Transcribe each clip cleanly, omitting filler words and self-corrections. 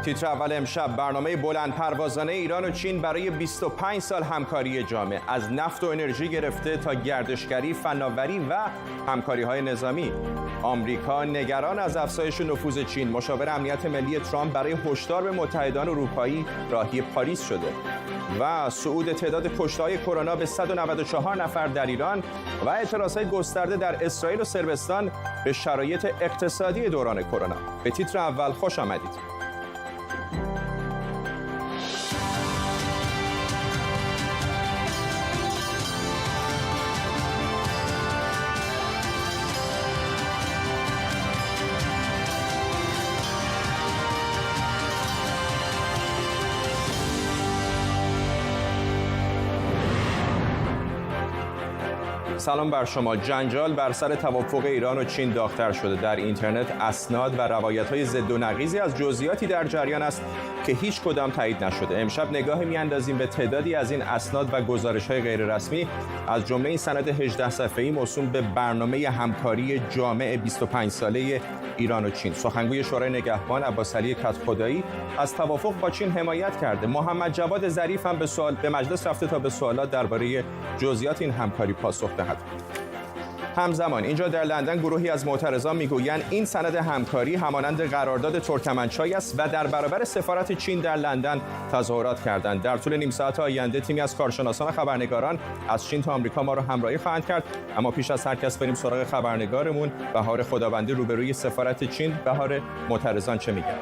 تیتر اول امشب: برنامه بلند پروازانه ایران و چین برای 25 سال همکاری جامع، از نفت و انرژی گرفته تا گردشگری، فناوری و همکاری‌های نظامی. آمریکا نگران از افزایش نفوذ چین. مشاور امنیت ملی ترامپ برای هشدار به متحدان اروپایی راهی پاریس شده. و صعود تعداد کشته‌های کرونا به 194 نفر در ایران و اعتراضهای گسترده در اسرائیل و صربستان به شرایط اقتصادی دوران کرونا. به تیتر اول خوش آمدید. سلام بر شما. جنجال بر سر توافق ایران و چین داغ‌تر شده. در اینترنت اسناد و روایت‌های ضد و نقیضی از جزئیاتی در جریان است که هیچ کدام تایید نشده. امشب نگاهی می‌اندازیم به تعدادی از این اسناد و گزارش‌های غیررسمی، از جمله این سند 18 صفحه‌ای موسوم به برنامه همکاری جامع 25 ساله ایران و چین. سخنگوی شورای نگهبان عباسعلی کدخدایی از توافق با چین حمایت کرده. محمد جواد ظریف هم به مجلس رفته تا به سوالات درباره جزئیات این همکاری پاسخ دهد. همزمان اینجا در لندن گروهی از معترضان میگویند این سند همکاری همانند قرارداد ترکمنچای است و در برابر سفارت چین در لندن تظاهرات کردند. در طول نیم ساعت آینده تیمی از کارشناسان و خبرنگاران از چین تا آمریکا ما را همراهی خواهند کرد. اما پیش از هر کس بریم سراغ خبرنگارمون بهار خداوندی روبروی سفارت چین. بهار، معترضان چه میگن؟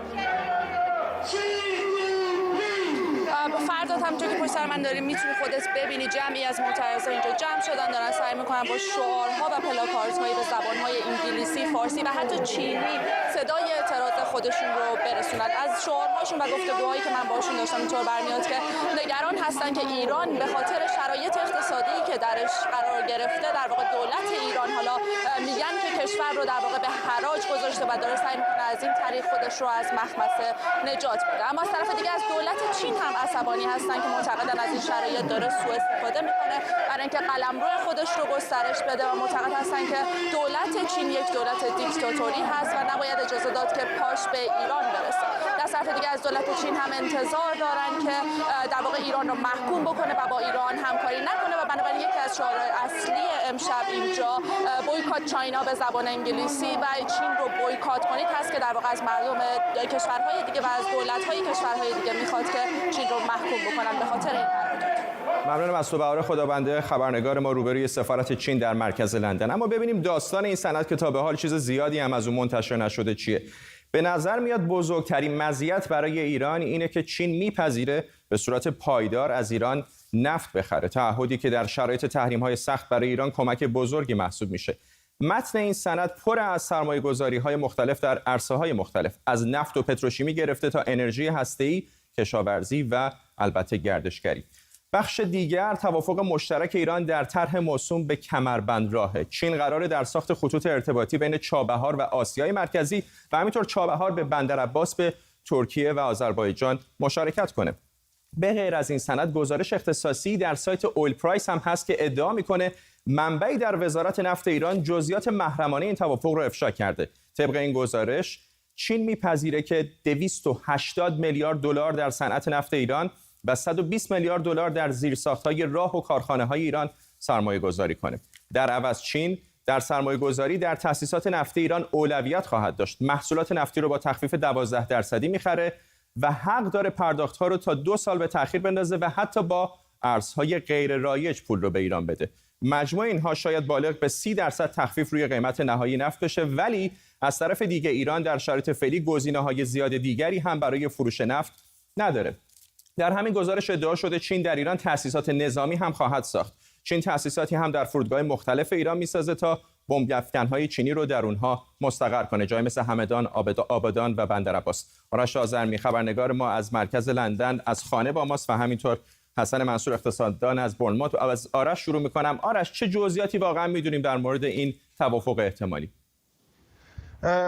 فرداد همونطور که پشت سر من داریم میتونی خودت ببینی جمعی از معترضان اینجا جمع شدن، دارن سعی میکنن با شعارها و پلاکاردهایی به زبانهای انگلیسی، فارسی و حتی چینی صدای اعتراض خودشون رو برسونن. از شعارهاشون و گفتگوهایی که من باشون داشتم اینطور برمیاد که نگران هستن که ایران به خاطر شرایط اقتصادی که درش قرار گرفته، در واقع دولت ایران حالا میگن که کشور رو در واقع به حراج گذاشته و داره سعی میکنه از این طریق خودش رو از مخمسه نجات بده. اما از طرف دیگه از دولت چین هم عصبانی هستن که معتقدن از این شرایط داره سوء استفاده میکنه برای اینکه قلمرو خودش رو گسترش بده و معتقد هستن که دولت چین یک دولت دیکتاتوری هست و نباید اجازه داد که پاش به ایران برسه. در طرف دیگه از دولت چین هم انتظار دارن که در واقع ایران رو محکوم بکنه و با ایران همکاری نکنه و بنابراین یکی از شعارهای اصلی امشب اینجا بویکات چاینا به زبان انگلیسی و چین رو بویکات کنید هست که در واقع از مردم کشورهای دیگه و از دولت‌های کشورهای دیگه میخواد که چین رو محکوم بکنن به خاطر این قرارداد. ممنونم از تو بهار خداونده، خبرنگار ما روبروی سفارت چین در مرکز لندن. اما ببینیم داستان این سند که تا به حال چیز زیادی هم از اون منتشر نشده چیه. به نظر میاد بزرگترین مزیت برای ایران اینه که چین میپذیره به صورت پایدار از ایران نفت بخره، تعهدی که در شرایط تحریم‌های سخت برای ایران کمک بزرگی محسوب میشه. متن این سند پر از سرمایه‌گذاری‌های مختلف در عرصه‌های مختلف، از نفت و پتروشیمی گرفته تا انرژی هسته‌ای، کشاورزی و البته گردشگری. بخش دیگر توافق مشترک ایران در طرح موسوم به کمربندراه. چین قراره در ساخت خطوط ارتباطی بین چابهار و آسیای مرکزی و همینطور چابهار به بندرعباس به ترکیه و آذربایجان مشارکت کنه. به غیر از این سند گزارش اختصاصی در سایت اویل پرایس هم هست که ادعا میکنه منبعی در وزارت نفت ایران جزئیات محرمانه این توافق رو افشا کرده. طبق این گزارش چین میپذیره که 280 میلیارد دلار در صنعت نفت ایران و 120 میلیارد دلار در زیرساخت‌های راه و کارخانه‌های ایران سرمایه‌گذاری کنه. در عوض چین در سرمایه‌گذاری در تأسیسات نفتی ایران اولویت خواهد داشت. محصولات نفتی رو با تخفیف 12% میخره و حق داره پرداخت‌ها رو تا 2 سال به تأخیر بندازه و حتی با ارزهای غیر رایج پول رو به ایران بده. مجموع اینها شاید بالغ به 30% تخفیف روی قیمت نهایی نفت بشه، ولی از طرف دیگه ایران در شرایط فعلی گزینه‌های زیاد دیگری هم برای فروش نفت نداره. در همین گزارش ادعا شده چین در ایران تأسیسات نظامی هم خواهد ساخت. چین تأسیساتی هم در فرودگاه مختلف ایران میسازه تا بمب‌افکن‌های چینی رو در اونها مستقر کنه، جای مثل همدان، آبادان و بندرعباس. آرش آذرمی خبرنگار ما از مرکز لندن از خانه با ماست و همینطور حسن منصور اقتصاددان از برنموت. از آرش شروع می‌کنم. آرش، چه جزئیاتی واقعا می‌دونیم در مورد این توافق احتمالی؟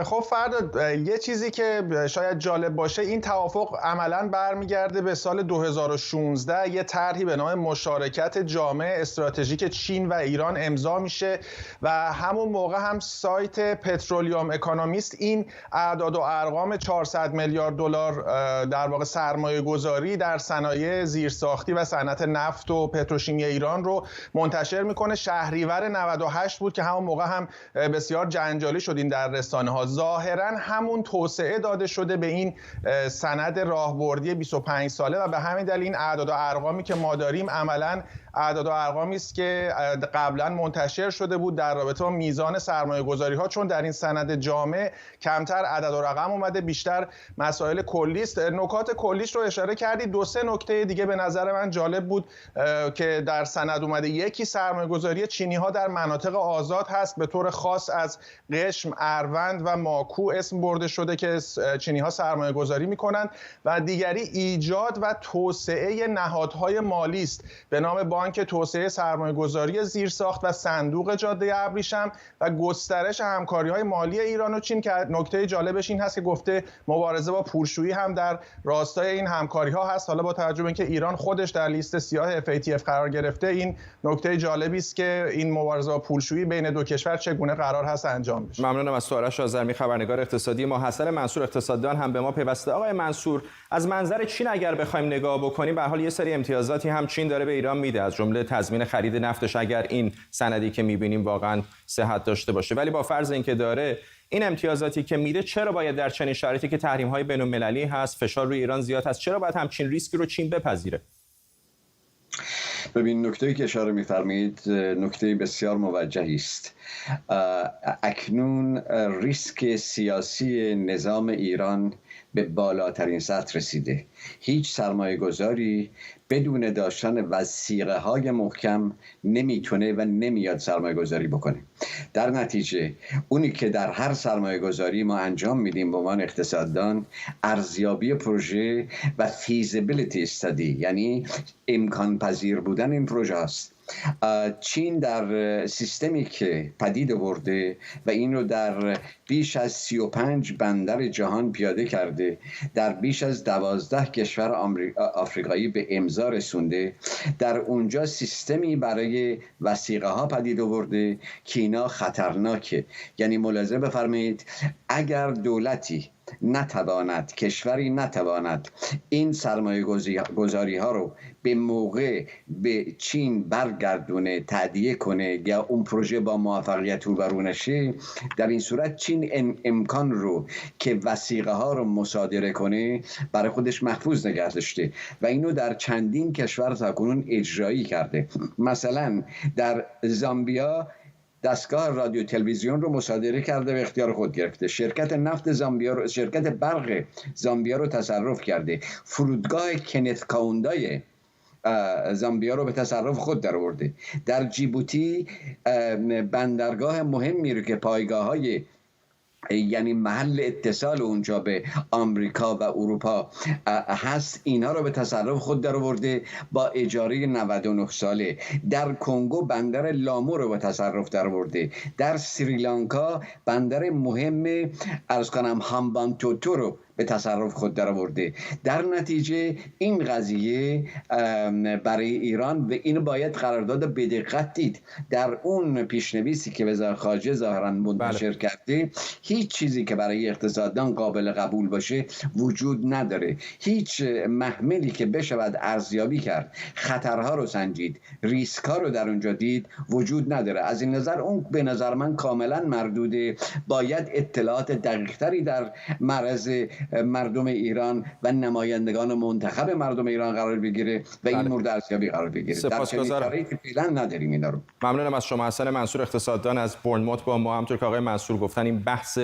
خب فردا یه چیزی که شاید جالب باشه، این توافق عملاً برمیگرده به سال 2016. یه طرحی به نام مشارکت جامع استراتژیک چین و ایران امضا میشه و همون موقع هم سایت پترولیوم اکونومیست این اعداد و ارقام 400 میلیارد دلار در واقع سرمایه گذاری در صنایع زیرساختی و صنعت نفت و پتروشیمی ایران رو منتشر میکنه. شهریور 98 بود که همون موقع هم بسیار جنجالی شد این در رسانه ها. ظاهرا همون توسعه داده شده به این سند راهبردی 25 ساله و به همین دلیل این اعداد و ارقامی که ما داریم عملاً اعداد و ارقامی است که قبلا منتشر شده بود در رابطه با میزان سرمایه گذاری ها، چون در این سند جامع کمتر عدد و رقم اومده، بیشتر مسائل کلی است. نکات کلیش رو اشاره کردید. دو سه نکته دیگه به نظر من جالب بود که در سند اومده. یکی سرمایه گذاری چینی ها در مناطق آزاد هست، به طور خاص از قشم، اروند و ماکو اسم برده شده که چینی ها سرمایه گذاری میکنن. و دیگری ایجاد و توسعه نهادهای مالی است به نام بانک توسعه سرمایه‌گذاری زیرساخت و صندوق جاده ابریشم و گسترش همکاری‌های مالی ایران و چین، که نکته جالبش این هست که گفته مبارزه با پولشویی هم در راستای این همکاری‌ها هست. حالا با توجه به اینکه ایران خودش در لیست سیاه FATF قرار گرفته، این نکته جالبی است که این مبارزه با پولشویی بین دو کشور چگونه قرار هست انجام بشه. ممنونم از تو آرش آذرمی، خبرنگار اقتصادی ما. حسن منصور اقتصاددان هم به ما پیوسته. آقای منصور، از منظر چین اگر بخوایم نگاه بکنیم، به هر حال یه سری امتیازاتی هم چین داره به ایران میده، از جمله تضمین خرید نفتش اگر این سندی که میبینیم واقعا صحت داشته باشه. ولی با فرض اینکه داره این امتیازاتی که میده، چرا باید در چنین شرایطی که تحریم‌های بین‌المللی هست، فشار روی ایران زیاد هست، چرا باید همچین ریسکی رو چین بپذیره؟ ببین، نکته‌ای که اشاره می‌فرمایید نکته بسیار موجهی است. اکنون ریسک سیاسی نظام ایران به بالاترین سطح رسیده. هیچ سرمایه گذاری بدون داشتن وثیقه های محکم نمیتونه و نمیاد سرمایه گذاری بکنه. در نتیجه اونی که در هر سرمایه گذاری ما انجام میدیم به عنوان اقتصاددان، ارزیابی پروژه و فیزیبیلیتی استادی، یعنی امکان پذیر بودن این پروژه است. چین در سیستمی که پدید آورده و این رو در بیش از 35 بندر جهان پیاده کرده، در بیش از 12 کشور آفریقایی به امضا رسونده، در اونجا سیستمی برای وثیقه ها پدید آورده که اینا خطرناکه. یعنی ملاحظه بفرمایید، اگر دولتی نتواند، کشوری نتواند این سرمایه گذاری ها رو به موقع به چین برگردونه، تادیه کنه یا اون پروژه با موفقیت روبرو نشه، در این صورت چین امکان رو که وثیقه ها رو مصادره کنه برای خودش محفوظ نگه داشته و اینو در چندین کشور تاکنون اجرایی کرده. مثلا در زامبیا دستگاه رادیو تلویزیون رو مصادره کرده و اختیار خود گرفته. شرکت نفت زامبیا رو، شرکت برق زامبیا رو تصرف کرده. فرودگاه کنت کاوندای زامبیا رو به تصرف خود درآورده. در جیبوتی بندرگاه مهمی رو که پایگاه‌های یعنی محل اتصال اونجا به آمریکا و اروپا هست، اینها رو به تصرف خود درآورده با اجاره 99 ساله. در کنگو بندر لامو رو به تصرف درآورده. در سریلانکا بندر مهم عرض کنم هامبانتوتو رو به تصرف خود درآورده. در نتیجه این قضیه برای ایران، و اینو باید قرارداد به دقت دید، در اون پیشنویسی که وزارت خارجه ظاهراً منتشر کرده، هیچ چیزی که برای اقتصاددان قابل قبول باشه وجود نداره. هیچ محملی که بشود ارزیابی کرد، خطرها رو سنجید، ریسک ها رو در اونجا دید وجود نداره. از این نظر اون به نظر من کاملا مردوده. باید اطلاعات دقیق‌تری در معرض مردم ایران و نمایندگان منتخب مردم ایران قرار بگیره و این مورد ارزیابی قرار بگیره. در چنین شرایطی فعلا نداریم اینا رو. ممنونم از شما. حسن منصور اقتصاددان از بورنموت با ما. همونطور که آقای منصور گفتن، این بحث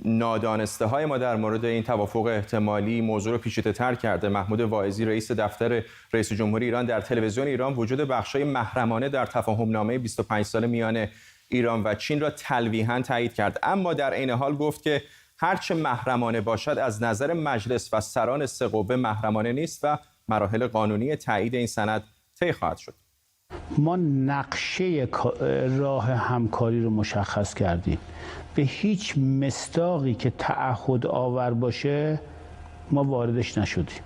نادانسته های ما در مورد این توافق احتمالی موضوع رو پیچیده تر کرده. محمود واعظی، رئیس دفتر رئیس جمهور ایران، در تلویزیون ایران وجود بخشای محرمانه در تفاهم نامه 25 ساله میان ایران و چین را تلویحاً تایید کرد، اما در عین حال گفت که هرچه محرمانه باشد از نظر مجلس و سران سه قوه محرمانه نیست و مراحل قانونی تایید این سند طی خواهد شد. ما نقشه راه همکاری رو مشخص کردیم. به هیچ مصداقی که تعهد آور باشه ما واردش نشدیم.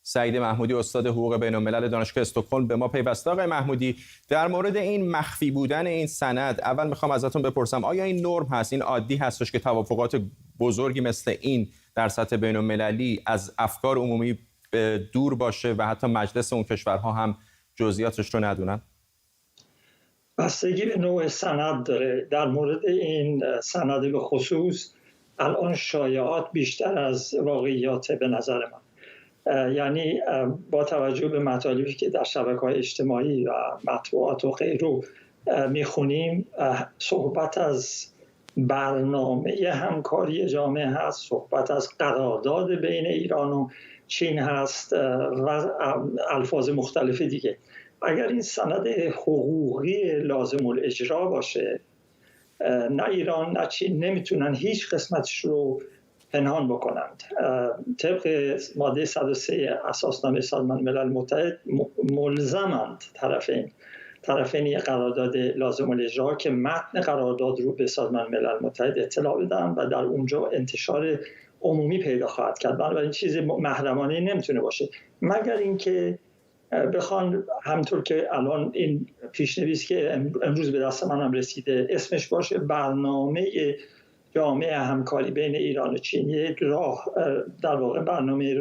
سعید محمودی استاد حقوق بین‌الملل دانشگاه استکهلم به ما پیوسته. آقای محمودی، در مورد این مخفی بودن این سند اول میخوام ازتون بپرسم آیا این نرم هست، این عادی هستش که توافقات بزرگی مثل این در سطح بین‌المللی از افکار عمومی دور باشه و حتی مجلس اون کشورها هم جزئیاتش رو ندونن؟ بستگی به نوع سند داره. در مورد این سند به خصوص الان شایعات بیشتر از واقعیات به نظر من. یعنی با توجه به مطالبی که در شبکه‌های اجتماعی و مطبوعات و غیره میخونیم، صحبت از برنامه همکاری جامع هست، صحبت از قرارداد بین ایران و چین هست و الفاظ مختلف دیگه. اگر این سند حقوقی لازم الاجرا باشه، نه ایران نه چین نمیتونن هیچ قسمتش رو پنهان بکنند. طبق ماده 103 اساسنامه سازمان ملل متحد ملزمند طرفین قرارداد لازم الاجرا که متن قرارداد رو به سازمان ملل متحد اطلاع بدن و در اونجا انتشار عمومی پیدا خواهد کرد. بنابراین چیز محرمانه نمیتونه باشه مگر اینکه بخوان همطور که الان این پیشنویس که امروز به دست من هم رسیده اسمش باشه برنامه جامع همکاری بین ایران و چین، یک راه در واقع برنامه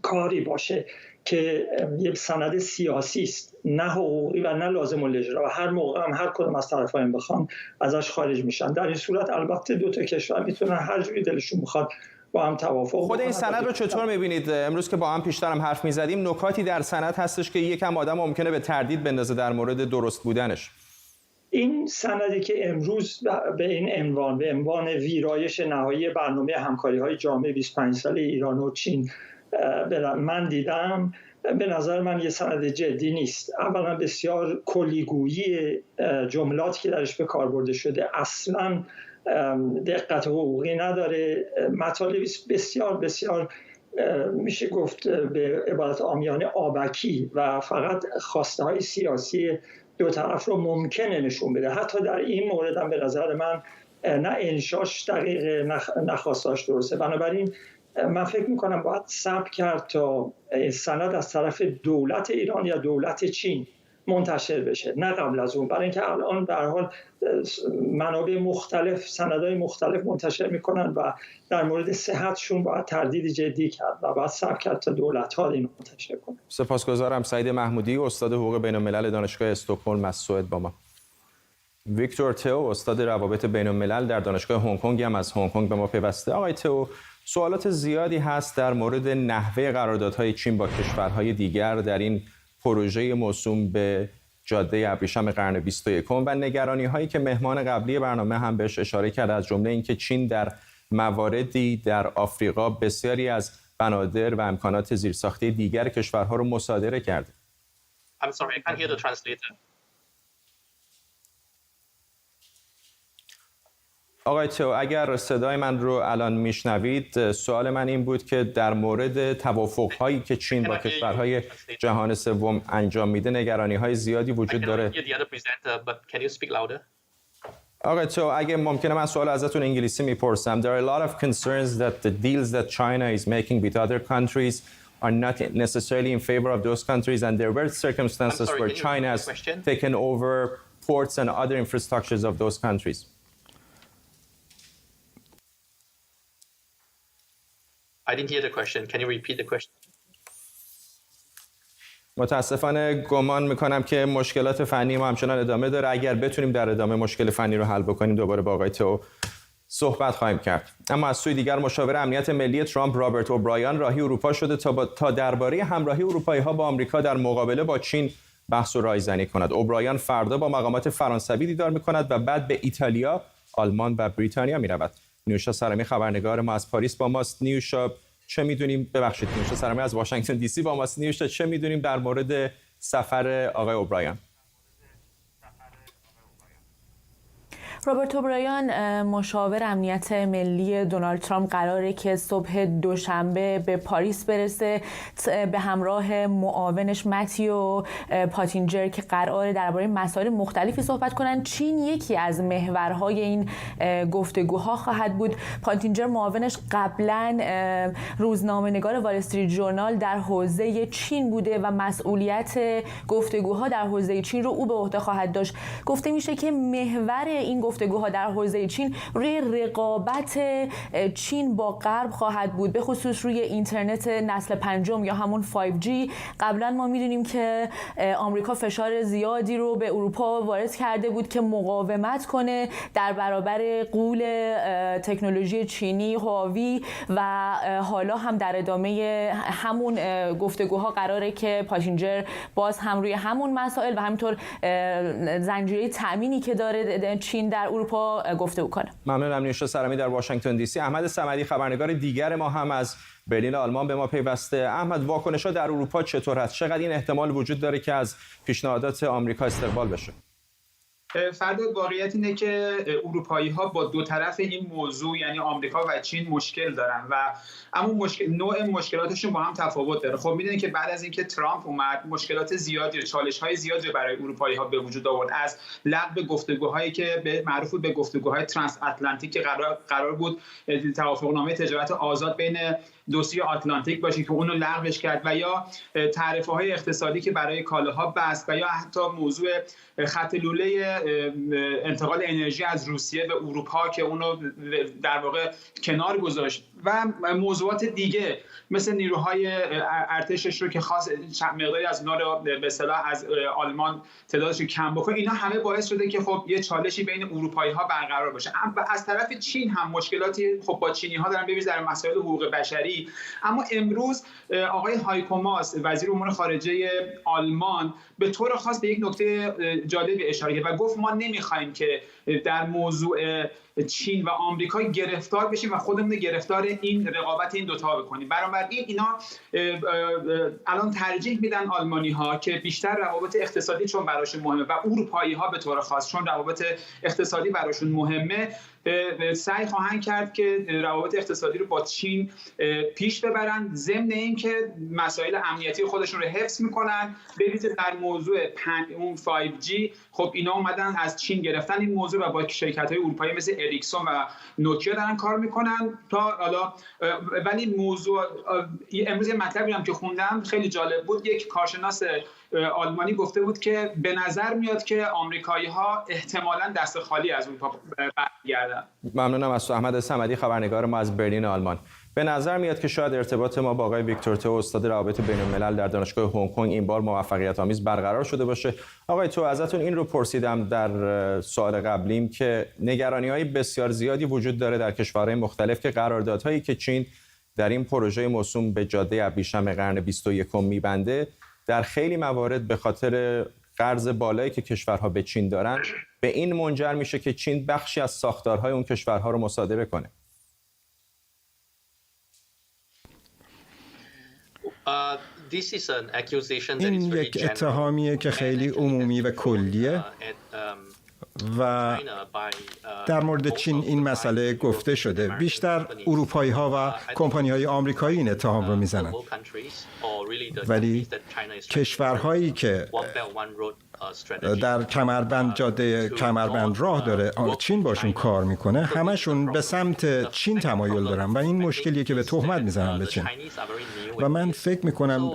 کاری باشه که یک سند سیاسی است، نه حقوقی و نه لازم الاجرا و هر موقع هم هر کدوم از طرفین بخوان ازش خارج میشن. در این صورت البته دو تا کشور میتونن هر جوری دلشون میخواد با هم توافق خود این سند رو چطور میبینید؟ امروز که با هم پیشتر هم حرف میزدیم نکاتی در سند هستش که یکم آدم ممکنه به تردید بندازه در مورد درست بودنش. این سندی که امروز به این عنوان ویرایش نهایی برنامه همکاری‌های جامع 25 ساله ایران و چین من دیدم، به نظر من یه سند جدی نیست. اولا بسیار کلیگویی جملاتی که درش به کار برده شده اصلاً دقت حقوقی نداره. مطالبی بسیار بسیار میشه گفت به عبارت عامیانه آبکی و فقط خواسته های سیاسی دو طرف رو ممکنه نشون بده. حتی در این مورد هم به نظر من نه انشاش دقیق نه خواستاش درسته. بنابراین من فکر میکنم باید صبر کرد تا سند از طرف دولت ایران یا دولت چین منتشر بشه، نه قبل از اون، برای اینکه الان به هر حال منابع مختلف سندهای مختلف منتشر میکنن و در مورد صحتشون باید تردید جدی کرد و باید صبر کرد تا دولت‌ها اینو منتشر کنن. سپاسگزارم. سعید محمودی استاد حقوق بین‌الملل دانشگاه استکهلم از سوئد با ما. ویکتور تئو استاد روابط بین‌الملل در دانشگاه هنگ کنگ هم از هنگ کنگ به ما پیوسته. آقای تئو، سوالات زیادی هست در مورد نحوه قراردادهای چین با کشورهای دیگر در این پروژه موسوم به جاده ابریشم قرن 21 و نگرانی هایی که مهمان قبلی برنامه هم بهش اشاره کرد، از جمله اینکه چین در مواردی در آفریقا بسیاری از بنادر و امکانات زیرساختی دیگر کشورها رو مصادره کرده. I'm sorry, I can't hear the translator. آقای تئو، اگر صدای من رو الان میشنوید، سوال من این بود که در مورد توافق‌هایی که چین با کشورهای جهان سوم انجام میده نگرانی‌های زیادی وجود داره. آقای تئو، اگه ممکنه من سوال ازتون انگلیسی میپرسم. There are a lot of concerns that the deals that China is making with other countries are not necessarily in favor of those countries, and there were circumstances where China has taken over ports and other infrastructures of those countries. I didn't hear the question. Can you repeat the question? متاسفانه گمان میکنم که مشکلات فنی ما همچنان ادامه داره. اگر بتونیم در ادامه مشکل فنی رو حل بکنیم دوباره با آقای تئو صحبت خواهیم کرد. اما از سوی دیگر مشاور امنیت ملی ترامپ رابرت اوبرایان راهی اروپا شده تا درباره همراهی اروپایی‌ها با آمریکا در مقابله با چین بحث و رایزنی کند. اوبرایان فردا با مقامات فرانسوی دیدار میکند و بعد به ایتالیا، آلمان و بریتانیا میرود. نیوشا سرامی خبرنگار ما از پاریس با ماست. نیوشا، چه میدونیم؟ ببخشید، نیوشا سرامی از واشنگتن دی سی با ماست. نیوشا، چه میدونیم در مورد سفر آقای اوبرایان؟ رابرت اوبرایان مشاور امنیت ملی دونالد ترامپ قراره که صبح دوشنبه به پاریس برسه به همراه معاونش متیو پاتینجر که قراره درباره مسائل مختلفی صحبت کنن. چین یکی از محورهای این گفتگوها خواهد بود. پاتینجر معاونش قبلا روزنامه‌نگار وال استریت ژورنال در حوزه چین بوده و مسئولیت گفتگوها در حوزه چین رو او به عهده خواهد داشت. گفته میشه که محور این گفتگوها در حوزه چین روی رقابت چین با غرب خواهد بود، به خصوص روی اینترنت نسل پنجم یا همون 5G. قبلا ما میدونیم که آمریکا فشار زیادی رو به اروپا وارد کرده بود که مقاومت کنه در برابر غول تکنولوژی چینی هواوی و حالا هم در ادامه همون گفتگوها قراره که پاتینجر باز هم روی همون مسائل و همینطور زنجیره تأمینی که داره چین در اروپا گفتگو کنه. ممنونم. نیوشا سرامی در واشنگتن دی سی. احمد صمدی خبرنگار دیگر ما هم از برلین آلمان به ما پیوسته. احمد، واکنش‌ها در اروپا چطور هست؟ چقدر این احتمال وجود داره که از پیشنهادات آمریکا استقبال بشه؟ فردا واقعیت اینه که اروپایی‌ها با دو طرف این موضوع یعنی آمریکا و چین مشکل دارن و اما نوع مشکلاتشون با هم تفاوت داره. خب میدونید که بعد از اینکه ترامپ اومد مشکلات زیادی، چالش‌های زیادی برای اروپایی‌ها به وجود آورد، از لغو گفتگوهایی که معروف بود به گفتگوهای ترانس اتلانتیک که قرار بود توافقنامه تجارت آزاد بین دو سوی آتلانتیک باشه که اونو لغوش کرد، و یا تعرفه‌های اقتصادی که برای کالاها بست، و یا حتی موضوع خط لوله انتقال انرژی از روسیه به اروپا که اونو در واقع کنار گذاشت، و موضوعات دیگه مثل نیروهای ارتشش رو که خاص مقداری از اونا رو به اصطلاح از آلمان تعدادش رو کم بکنه. اینا همه باعث شده که خب یه چالشی بین اروپایی‌ها برقرار باشه. و از طرف چین هم مشکلاتی خب با چینی‌ها دارن ببینید در مسائل حقوق بشری. اما امروز آقای هایکو ماس وزیر امور خارجه آلمان به طور خاص به یک نکته جالبی اشاره کرد و گفت ما نمی‌خوایم که در موضوع چین و آمریکا گرفتار بشیم و خودمون گرفتار این رقابت این دوتا بکنیم. بنابراین اینا الان ترجیح میدن آلمانی‌ها که بیشتر روابط اقتصادی چون براشون مهمه و اروپایی‌ها به طور خاص چون روابط اقتصادی براشون مهمه سعی خواهند کرد که روابط اقتصادی رو با چین پیش ببرن، ضمن اینکه مسائل امنیتی خودشون رو حفظ میکنن. ببینید در موضوع اون 5G خب اینا اومدن از چین گرفتن این موضوع و با شرکت‌های اروپایی مثل اریکسون و نوکیا دارن کار میکنن تا حالا. ولی موضوع امروز مطلبی هم که خوندم خیلی جالب بود. یک کارشناس آلمانی گفته بود که به نظر میاد که آمریکایی‌ها احتمالاً دست خالی از اروپا برگردن. ممنونم از تو احمد صمدی خبرنگار ما از برلین آلمان. به نظر میاد که شاید ارتباط ما با آقای ویکتور تو استاد روابط بین‌الملل در دانشگاه هنگ کنگ این بار موفقیت آمیز برقرار شده باشه. آقای تو ازتون این رو پرسیدم در سوال قبلیم که نگرانی‌های بسیار زیادی وجود داره در کشورهای مختلف که قراردادهایی که چین در این پروژه موسوم به جاده ابریشم قرن 21 میبنده در خیلی موارد به خاطر قرض بالایی که کشورها به چین دارن به این منجر میشه که چین بخشی از ساختارهای اون کشورها رو مصادره کنه. این یک اتهامیه که خیلی عمومی و کلیه و در مورد چین این مسئله گفته شده. بیشتر اروپایی‌ها و کمپانی‌های آمریکایی این اتهام رو میزنن، ولی کشورهایی که در کمربند جاده کمربند راه داره چین باشون کار میکنه همشون به سمت چین تمایل دارن و این مشکلیه که به تهمت میزنن به چین. و من فکر میکنم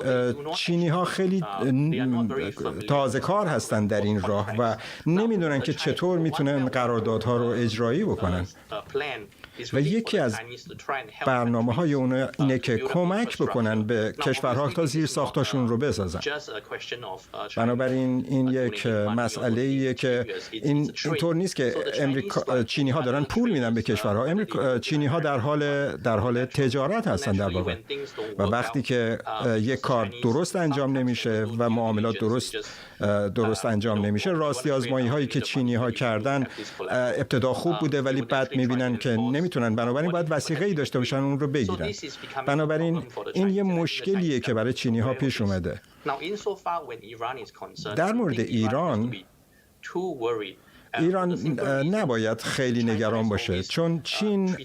چینی ها خیلی تازه کار هستن در این راه و نمیدونن که چطور میتونن قراردادها رو اجرایی بکنن و یکی از برنامه‌های اون اینه که کمک بکنن به کشورها تا زیر ساختاشون رو بسازن. بنابراین این یک مسئله‌ایه که اینطور نیست که چینی‌ها دارن پول میدن به کشورها. چینی‌ها در حال تجارت هستن در واقع و وقتی که یک کار درست انجام نمیشه و معاملات درست انجام نمیشه، راستی آزمایی‌هایی که چینی‌ها کردن ابتدا خوب بوده ولی بعد می‌بینن که نمیتونن، بنابراین باید وثیقه‌ای داشته باشن اون رو بگیرن. بنابراین این یه مشکلیه که برای چینی‌ها پیش اومده. در مورد ایران ایران نباید خیلی نگران باشه، چون چین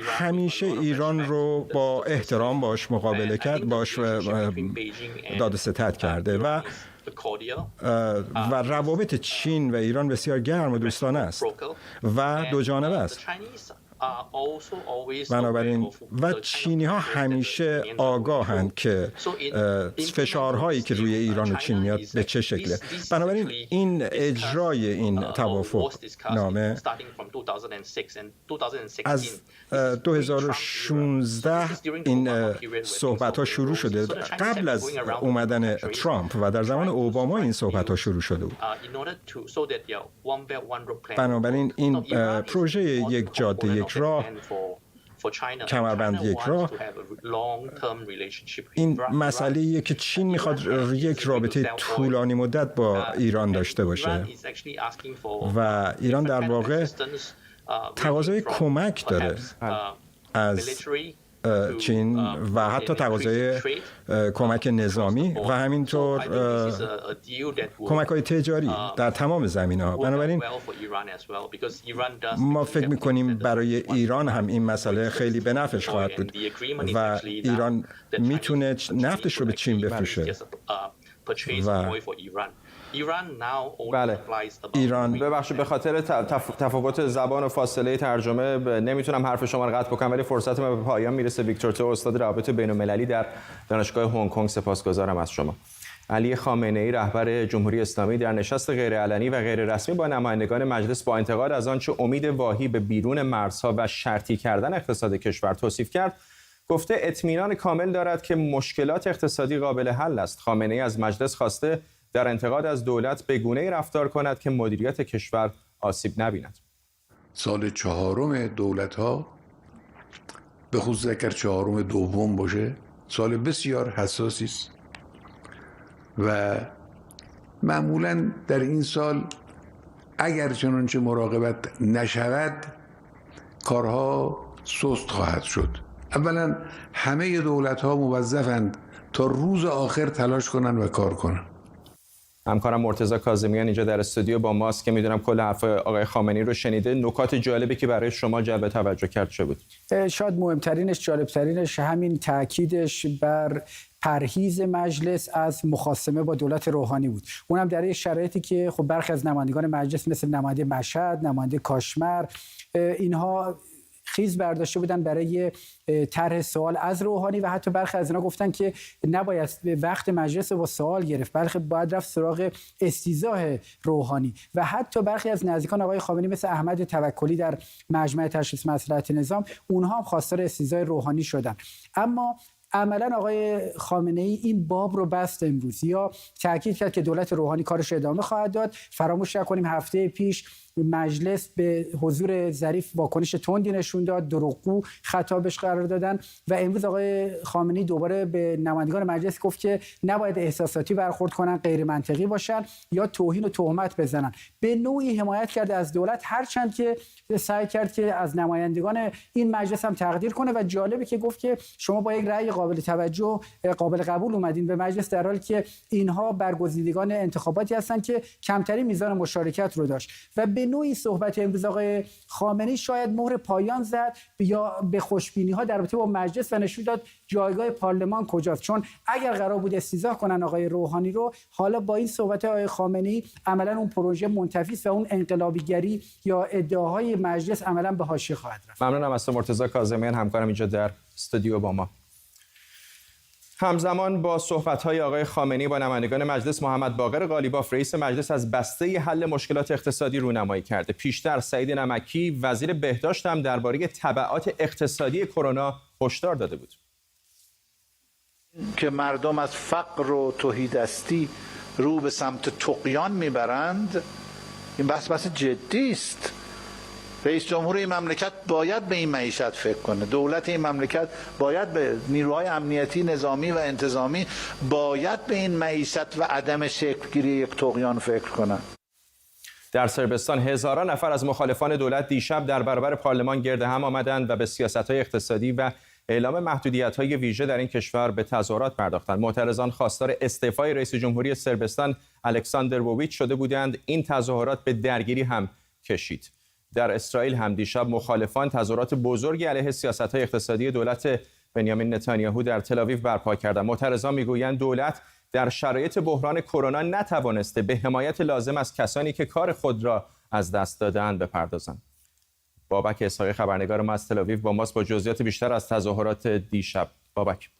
همیشه ایران رو با احترام باش مقابله کرد، باش داد و ستد کرده و روابط چین و ایران بسیار گرم و دوستانه است و دو جانبه است. بنابراین و چینی ها همیشه آگاهند که فشارهایی که روی ایران و چین میاد به چه شکله. بنابراین این اجرای این توافق نامه از 2016 این صحبت ها شروع شده، قبل از اومدن ترامپ و در زمان اوباما این صحبت ها شروع شده بود. بنابراین این پروژه یک جاده یک راه، کمربند یک راه، این مسئله‌ایه که چین میخواد یک رابطه طولانی مدت با ایران داشته باشه و ایران در واقع تقاضای کمک داره از چین و حتی تقاضای کمک نظامی و همینطور کمک‌های تجاری در تمام زمینه‌ها. بنابراین ما فکر می‌کنیم برای ایران هم این مسئله خیلی به نفعش خواهد بود و ایران میتونه نفتش رو به چین بفروشه و بله. ایران ببخشید به خاطر تفاوت زبان و فاصله ترجمه نمیتونم حرف شما رو قطع بکنم، ولی فرصت ما به پایان میرسه. ویکتور تو، استاد روابط بین‌المللی در دانشگاه هنگ کنگ، سپاسگزارم از شما. علی خامنه‌ای رهبر جمهوری اسلامی در نشست غیرعلنی و غیر رسمی با نمایندگان مجلس با انتقاد از آنچه امید واهی به بیرون مرزها و شرطی کردن اقتصاد کشور توصیف کرد، گفته اطمینان کامل دارد که مشکلات اقتصادی قابل حل است. خامنه‌ای از مجلس خواسته در انتقاد از دولت به گونه‌ای رفتار کند که مدیریت کشور آسیب نبیند. سال چهارم دولت‌ها، به خصوص اگر چهارم دوم باشه، سال بسیار حساسی است و معمولاً در این سال اگر چنانچه مراقبت نشود کارها سست خواهد شد. اولاً همه دولت‌ها موظفند تا روز آخر تلاش کنند و کار کنند. همکارم مرتضی کاظمیان اینجا در استودیو با ماست که میدونم کل حرف آقای خامنه‌ای رو شنیده. نکات جالبی که برای شما جلب توجه کرد چه بود؟ شاید مهمترینش، جالبترینش همین تاکیدش بر پرهیز مجلس از مخاصمه با دولت روحانی بود. اونم در شرایطی که خب برخی از نمایندگان مجلس مثل نماینده مشهد، نماینده کاشمر، اینها خیز برداشته بودن برای طرح سوال از روحانی و حتی برخی از اینا گفتن که نباید وقت مجلس با سوال گرفت، بلکه باید رفت سراغ استیضاح روحانی. و حتی برخی از نزدیکان آقای خامنه‌ای مثل احمد توکلی در مجمع تشخیص مصلحت نظام، اونها هم خواستار استیضاح روحانی شدن. اما عملا آقای خامنه‌ای این باب رو بست امروز، یا تاکید کرد که دولت روحانی کارش ادامه خواهد داد. فراموش نکنیم هفته پیش مجلس به حضور ظریف واکنش تندی نشون داد، دروغگو خطابش قرار دادن و امروز آقای خامنه‌ای دوباره به نمایندگان مجلس گفت که نباید احساساتی برخورد کنن، غیر منطقی باشن یا توهین و تهمت بزنن. به نوعی حمایت کرده از دولت، هرچند که سعی کرد که از نمایندگان این مجلس هم تقدیر کنه و جالبه که گفت که شما با یک رأی قابل توجه، قابل قبول اومدین به مجلس، در حالی که اینها برگزیدگان انتخاباتی هستن که کمترین میزان مشارکت رو داشت. و به نوعی صحبت امروز آقای خامنه‌ای شاید مهر پایان زد یا به خوشبینی‌ها در رابطه با مجلس و نشون داد جایگاه پارلمان کجاست. چون اگر قرار بود استیضاح کنن آقای روحانی رو، حالا با این صحبت آقای خامنه‌ای عملاً اون پروژه منتفی و اون انقلابیگری یا ادعاهای مجلس عملاً به حاشیه خواهد رفت. ممنونم از مرتضی کاظمیان، همکارم اینجا در استودیو با ما. همزمان با صحبت‌های آقای خامنه‌ای با نمایندگان مجلس، محمد باقر قالیباف رئیس مجلس از بسته حل مشکلات اقتصادی رونمایی کرده. پیشتر سعید نمکی وزیر بهداشت هم درباره تبعات اقتصادی کرونا هشدار داده بود که مردم از فقر و تهیدستی رو به سمت طغیان میبرند. این بحث جدی است. رئیس جمهور این مملکت باید به این معیشت فکر کنه. دولت این مملکت باید به نیروهای امنیتی، نظامی و انتظامی باید به این معیشت و عدم شکل‌گیری یک طغیان فکر کنن. در صربستان هزاران نفر از مخالفان دولت دیشب در برابر پارلمان گرد هم آمدند و به سیاست‌های اقتصادی و اعلام محدودیت‌های ویژه در این کشور به تظاهرات پرداختند. معترضان خواستار استعفای رئیس جمهوری صربستان الکساندر وویچ شده بودند. این تظاهرات به درگیری هم کشید. در اسرائیل هم دیشب مخالفان تظاهرات بزرگی علیه سیاست‌های اقتصادی دولت بنیامین نتانیاهو در تل‌آویو برپا کردند. معترضان میگویند دولت در شرایط بحران کرونا نتوانسته به حمایت لازم از کسانی که کار خود را از دست داده‌اند بپردازند. بابک اسحاقی خبرنگار ما از تل‌آویو با ماست با جزئیات بیشتر از تظاهرات دیشب. بابک.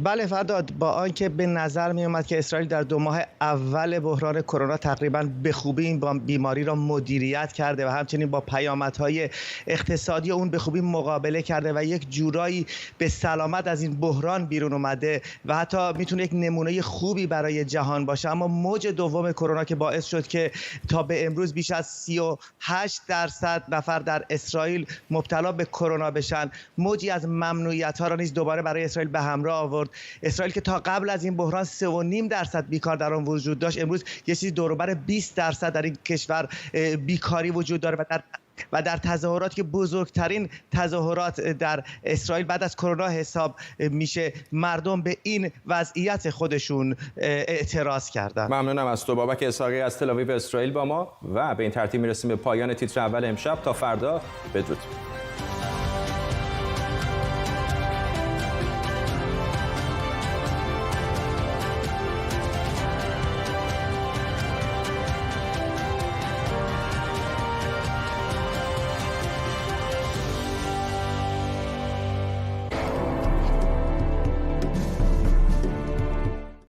بله فرداد، با آنکه به نظر می اومد که اسرائیل در 2 ماه اول بحران کرونا تقریبا به خوبی این بیماری را مدیریت کرده و همچنین با پیامدهای اقتصادی اون به خوبی مقابله کرده و یک جورایی به سلامت از این بحران بیرون اومده و حتی میتونه یک نمونه خوبی برای جهان باشه، اما موج دوم کرونا که باعث شد که تا به امروز بیش از 38% نفر در اسرائیل مبتلا به کرونا بشن، موجی از ممنوعیت‌ها را نیز دوباره برای اسرائیل به همراه آورد. اسرائیل که تا قبل از این بحران 3.5% بیکار در آن وجود داشت، امروز یه چیزی دور و بر 20% در این کشور بیکاری وجود داره و در تظاهرات که بزرگترین تظاهرات در اسرائیل بعد از کرونا حساب میشه، مردم به این وضعیت خودشون اعتراض کردن. ممنونم از تو بابک اسحاقی از تل‌آویو اسرائیل با ما و به این ترتیب میرسیم به پایان تیتر اول امشب. تا فردا بدرود.